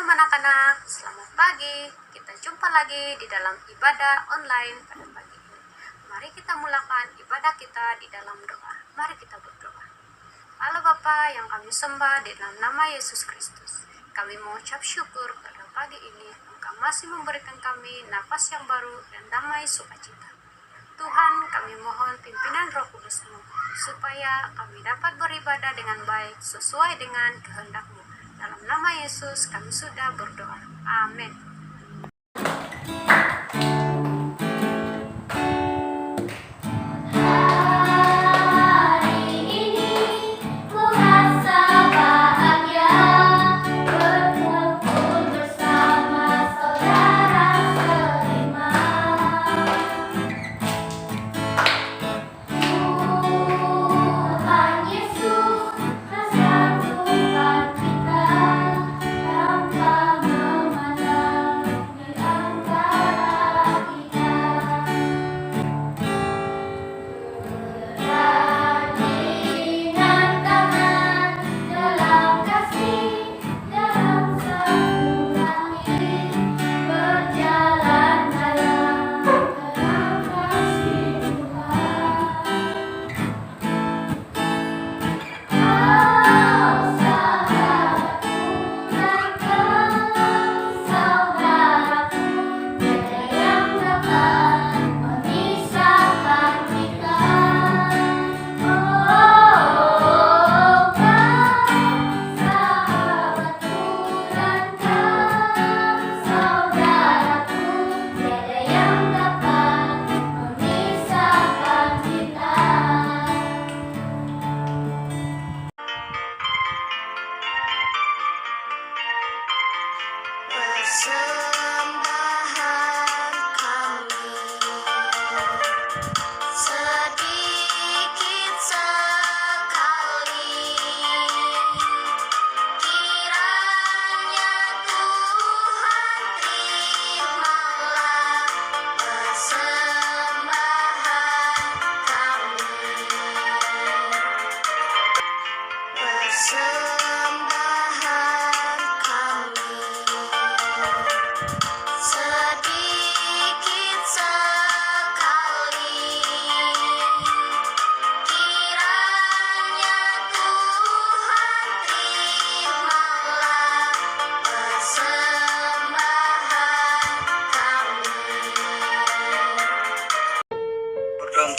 Shalom anak-anak, selamat pagi. Kita jumpa lagi di dalam ibadah online pada pagi ini. Mari kita mulakan ibadah kita di dalam doa. Mari kita berdoa. Allah Bapa yang kami sembah di dalam nama Yesus Kristus, kami mengucap syukur pada pagi ini Engkau masih memberikan kami nafas yang baru dan damai sukacita. Tuhan, kami mohon pimpinan Roh Kudus-Mu supaya kami dapat beribadah dengan baik sesuai dengan kehendak-Mu. Dalam nama Yesus kami sudah berdoa. Amin.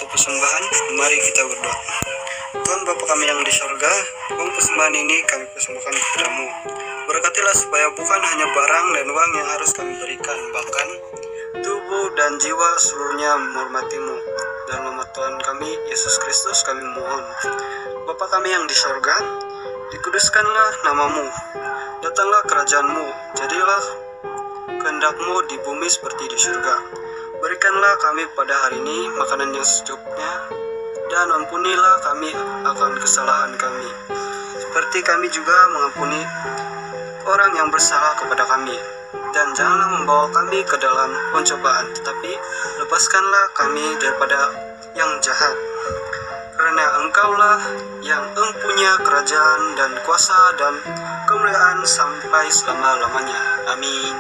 Untuk persembahan, mari kita berdoa. Tuhan Bapa kami yang di surga, uang persembahan ini kami persembahkan kepadamu. Berkatilah supaya bukan hanya barang dan uang yang harus kami berikan, bahkan tubuh dan jiwa seluruhnya menghormati-Mu. Dalam nama Tuhan kami, Yesus Kristus kami mohon. Bapa kami yang di surga, dikuduskanlah nama-Mu, datanglah kerajaan-Mu, jadilah kehendak-Mu di bumi seperti di surga. Berikanlah kami pada hari ini makanan yang secukupnya, dan ampunilah kami akan kesalahan kami, seperti kami juga mengampuni orang yang bersalah kepada kami. Dan janganlah membawa kami ke dalam pencobaan, tetapi lepaskanlah kami daripada yang jahat. Karena Engkaulah yang mempunyai kerajaan dan kuasa dan kemuliaan sampai selama-lamanya. Amin.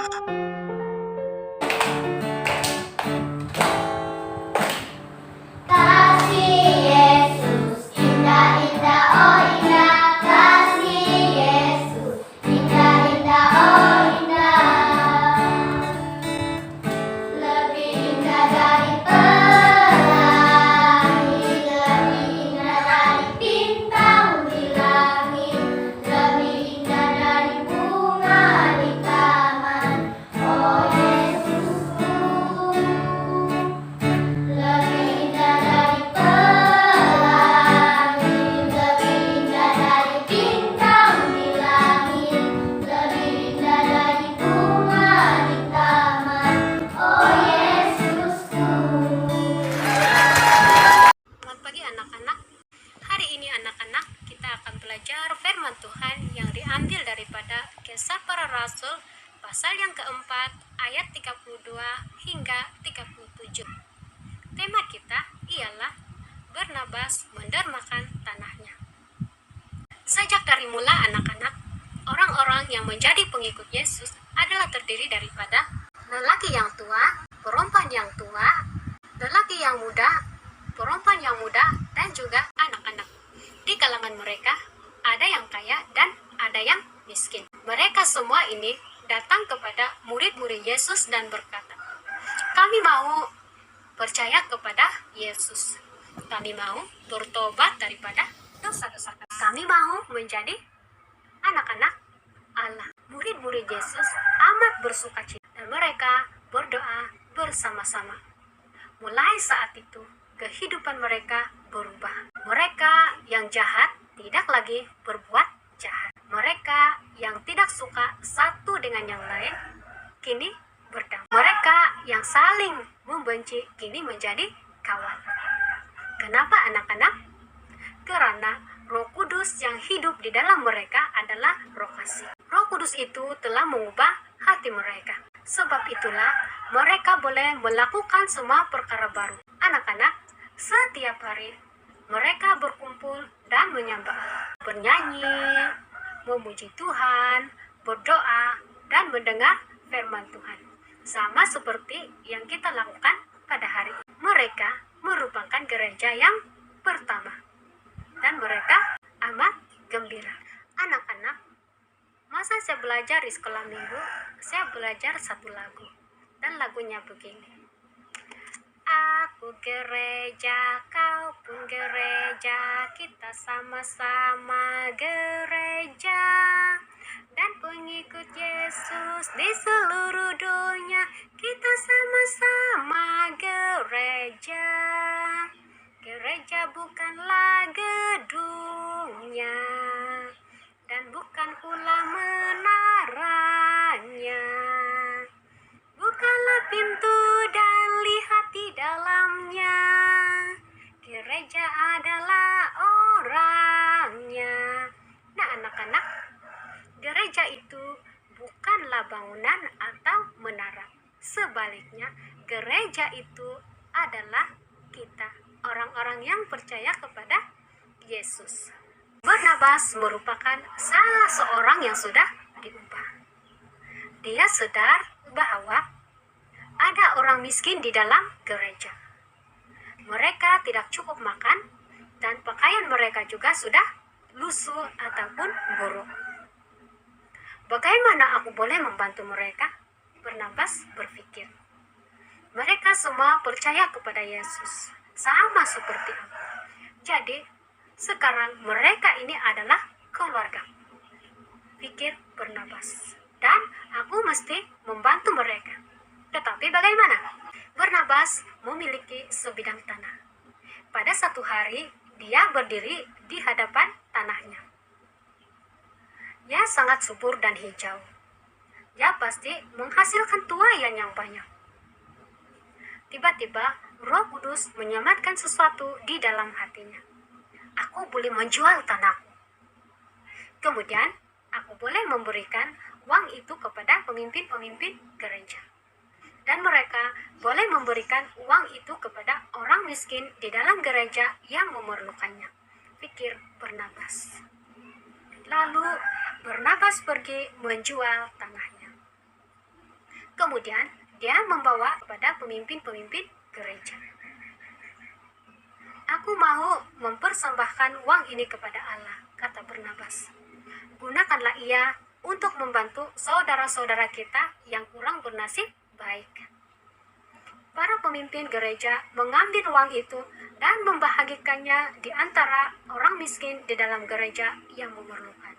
Kisah Para Rasul pasal yang keempat ayat 32 hingga 37. Tema kita ialah Barnabas mendermakan tanahnya. Sejak dari mula anak-anak, orang-orang yang menjadi pengikut Yesus adalah terdiri daripada lelaki yang tua, perempuan yang tua, lelaki yang muda, perempuan yang muda, dan juga anak-anak. Di kalangan mereka ada yang kaya dan ada yang miskin. Mereka semua ini datang kepada murid-murid Yesus dan berkata, "Kami mau percaya kepada Yesus. Kami mau bertobat daripada dosa-dosa kami. Kami mau menjadi anak-anak Allah." Murid-murid Yesus amat bersukacita dan mereka berdoa bersama-sama. Mulai saat itu, kehidupan mereka berubah. Mereka yang jahat tidak lagi berbuat jahat. Mereka yang tidak suka satu dengan yang lain kini berdamai. Mereka yang saling membenci kini menjadi kawan. Kenapa anak-anak? Karena Roh Kudus yang hidup di dalam mereka adalah Roh kasih. Roh Kudus itu telah mengubah hati mereka. Sebab itulah mereka boleh melakukan semua perkara baru. Anak-anak, setiap hari mereka berkumpul dan menyembah Allah, bernyanyi, memuji Tuhan, berdoa, dan mendengar firman Tuhan. Sama seperti yang kita lakukan pada hari ini. Mereka merupakan gereja yang pertama. Dan mereka amat gembira. Anak-anak, masa saya belajar di sekolah minggu, saya belajar satu lagu. Dan lagunya begini. Aku gereja, kau pun gereja, kita sama-sama gereja. Dan pengikut Yesus di seluruh dunia, kita sama-sama gereja. Gereja bukanlah gedungnya, dan bukan pula menaranya. Bukalah pintu dan lihat di dalamnya. Gereja adalah orangnya. Nah anak-anak, gereja itu bukanlah bangunan atau menara. Sebaliknya, gereja itu adalah kita, orang-orang yang percaya kepada Yesus. Barnabas merupakan salah seorang yang sudah diubah. Dia sadar bahwa ada orang miskin di dalam gereja. Mereka tidak cukup makan dan pakaian mereka juga sudah lusuh ataupun buruk. Bagaimana aku boleh membantu mereka? Barnabas berpikir. Mereka semua percaya kepada Yesus, sama seperti aku. Jadi, sekarang mereka ini adalah keluarga, pikir Barnabas. Dan aku mesti membantu mereka. Tetapi bagaimana? Barnabas memiliki sebidang tanah. Pada satu hari, dia berdiri di hadapan tanahnya. Ya sangat subur dan hijau. Ya pasti menghasilkan tuaian yang banyak. Tiba-tiba Roh Kudus menyamatkan sesuatu di dalam hatinya. Aku boleh menjual tanahku. Kemudian aku boleh memberikan uang itu kepada pemimpin-pemimpin gereja. Dan mereka boleh memberikan uang itu kepada orang miskin di dalam gereja yang memerlukannya, pikir Barnabas. Lalu Barnabas pergi menjual tanahnya. Kemudian dia membawa kepada pemimpin-pemimpin gereja. Aku mau mempersembahkan uang ini kepada Allah, kata Barnabas. Gunakanlah ia untuk membantu saudara-saudara kita yang kurang bernasib baik. Para pemimpin gereja mengambil uang itu dan membahagikannya di antara orang miskin di dalam gereja yang memerlukan.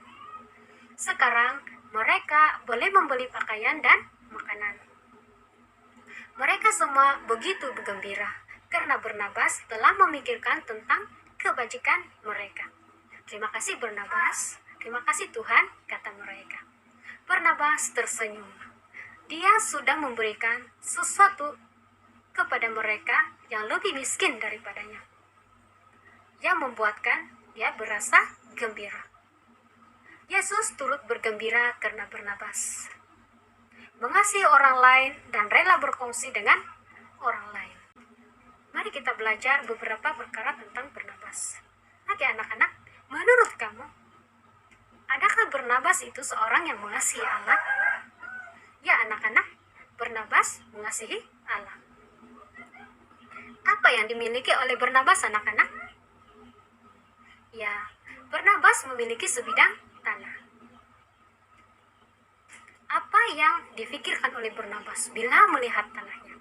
Sekarang mereka boleh membeli pakaian dan makanan. Mereka semua begitu bergembira karena Barnabas telah memikirkan tentang kebajikan mereka. Terima kasih Barnabas, terima kasih Tuhan, kata mereka. Barnabas tersenyum. Dia sudah memberikan sesuatu kepada mereka yang lebih miskin daripadanya, yang membuatkan dia berasa gembira. Yesus turut bergembira karena Barnabas mengasihi orang lain dan rela berkongsi dengan orang lain. Mari kita belajar beberapa perkara tentang Barnabas. Oke anak-anak, menurut kamu, Adakah Barnabas itu seorang yang mengasihi Allah? Ya anak-anak, Barnabas mengasihi Allah. Apa yang dimiliki oleh Barnabas anak-anak? Ya, Barnabas memiliki sebidang tanah. Apa yang difikirkan oleh Barnabas bila melihat tanahnya?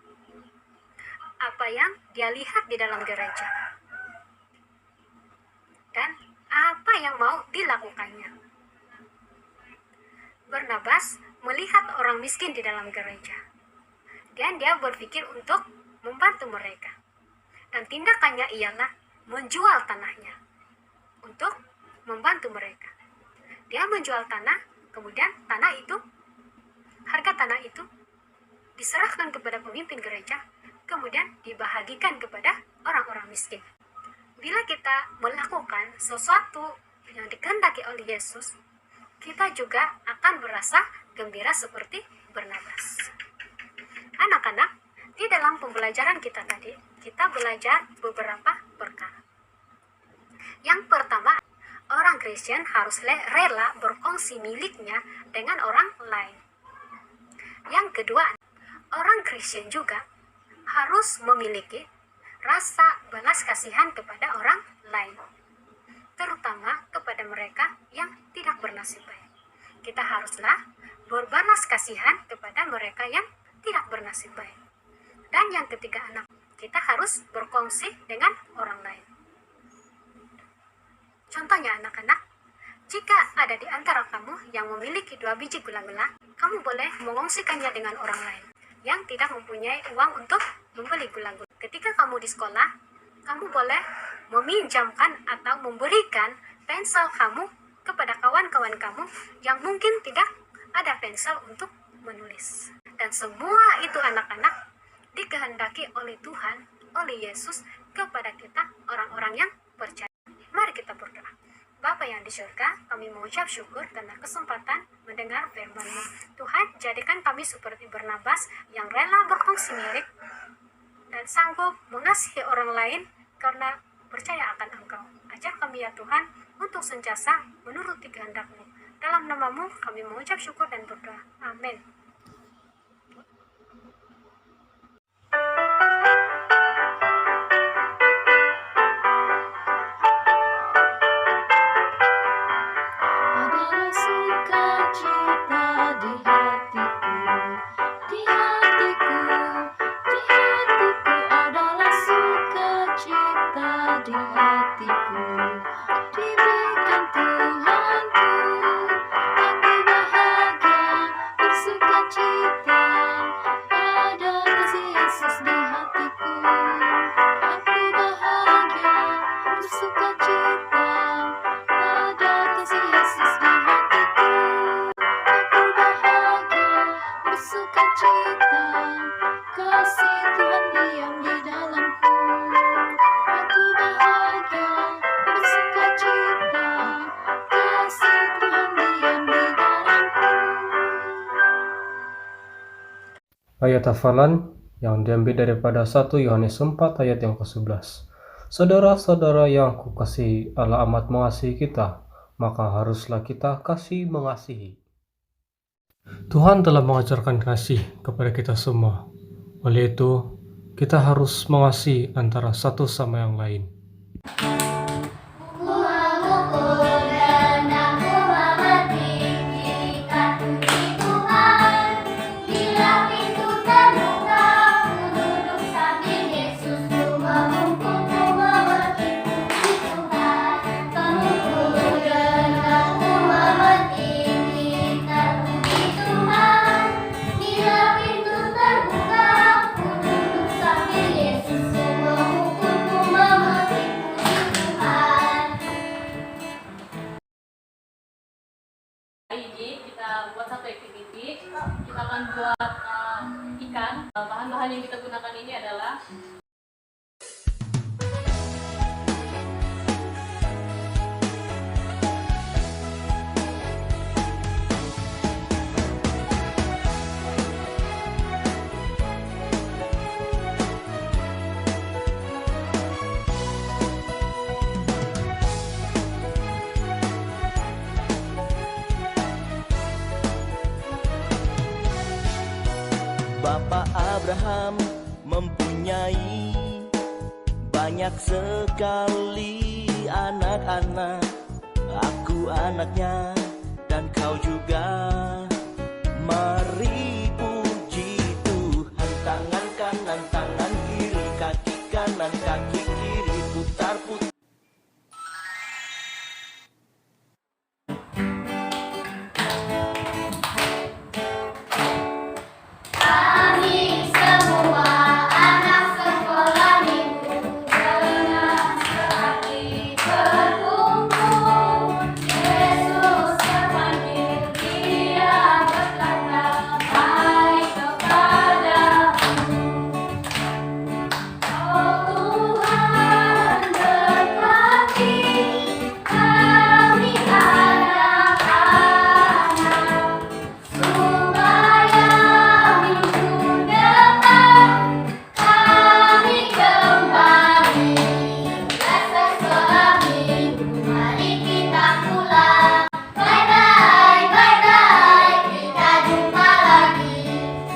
Apa yang dia lihat di dalam gereja? Dan apa yang mau dilakukannya? Barnabas melihat orang miskin di dalam gereja, dan dia berpikir untuk membantu mereka. Dan tindakannya ialah menjual tanahnya untuk membantu mereka. Dia menjual tanah, kemudian harga tanah itu diserahkan kepada pemimpin gereja, kemudian dibahagikan kepada orang-orang miskin. Bila kita melakukan sesuatu yang dikehendaki oleh Yesus, kita juga akan merasa gembira seperti Barnabas. Anak-anak, di dalam pembelajaran kita tadi, kita belajar beberapa perkara. Yang pertama, orang Kristen harus rela berkongsi miliknya dengan orang lain. Yang kedua, orang Kristen juga harus memiliki rasa balas kasihan kepada orang lain, terutama kepada mereka yang tidak bernasib baik. Kita haruslah berbalas kasihan kepada mereka yang tidak bernasib baik. Dan yang ketiga, anak, kita harus berkongsi dengan orang lain. Contohnya anak-anak, jika ada di antara kamu yang memiliki 2 biji gula-gula, kamu boleh mengongsikannya dengan orang lain yang tidak mempunyai uang untuk membeli gula-gula. Ketika kamu di sekolah, kamu boleh meminjamkan atau memberikan pensel kamu kepada kawan-kawan kamu yang mungkin tidak ada pensel untuk menulis. Dan semua itu anak-anak dikehendaki oleh Tuhan, oleh Yesus kepada kita orang-orang yang percaya. Mari kita berdoa. Bapa yang di surga, kami mengucap syukur karena kesempatan mendengar firman-Mu. Tuhan, jadikan kami seperti Barnabas yang rela berkongsi milik dan sanggup mengasihi orang lain karena percaya akan Engkau. Ajar kami ya Tuhan untuk senantiasa menuruti kehendak-Mu. Dalam nama-Mu kami mengucap syukur dan berdoa. Amin. Ayat hafalan yang diambil daripada 1 Yohanes 4 ayat yang ke-11. Saudara-saudara yang kukasihi, Allah amat mengasihi kita, maka haruslah kita kasih mengasihi. Tuhan telah mengajarkan kasih kepada kita semua. Oleh itu, kita harus mengasihi antara satu sama yang lain. Kita buat satu activity. Kita akan buat ikan. Bahan-bahan yang kita gunakan ini adalah Abraham mempunyai banyak sekali anak-anak. Aku anaknya dan kau juga. Mari puji Tuhan. Tangan kanan, tangan kiri, kaki kanan, kaki kiri, putar-putar. Kami semua anak sekolah minggu dengan sehati berkumpul. Yesus terpanggil, Dia berkata, "Hai kepadamu." Oh Tuhan, berkati kami anak-anak, supaya minggu depan kami kembali ke sekolah minggu. Mari kita pulang. Bye bye, bye bye. Kita jumpa lagi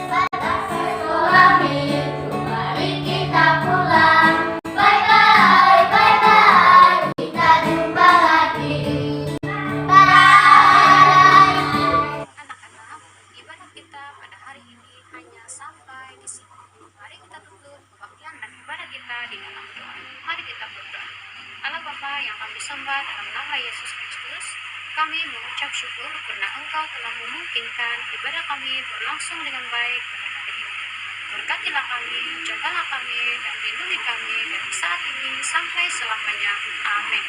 pada sekolah minggu. Mari kita pulang. Bye bye, bye bye. Kita jumpa lagi. Bye. Anak-anak, ibadah kita pada hari ini hanya sampai di sini. Mari kita tutup kebaktian dan ibadah kita di dalam doa. Mari kita berdoa. Allah Bapa yang kami sembah dalam nama Yesus Kristus, kami mengucap syukur karena Engkau telah memungkinkan ibadah kami berlangsung dengan baik pada hari ini. Berkatilah kami, jagalah kami, dan lindungi kami dari saat ini sampai selamanya. Amin.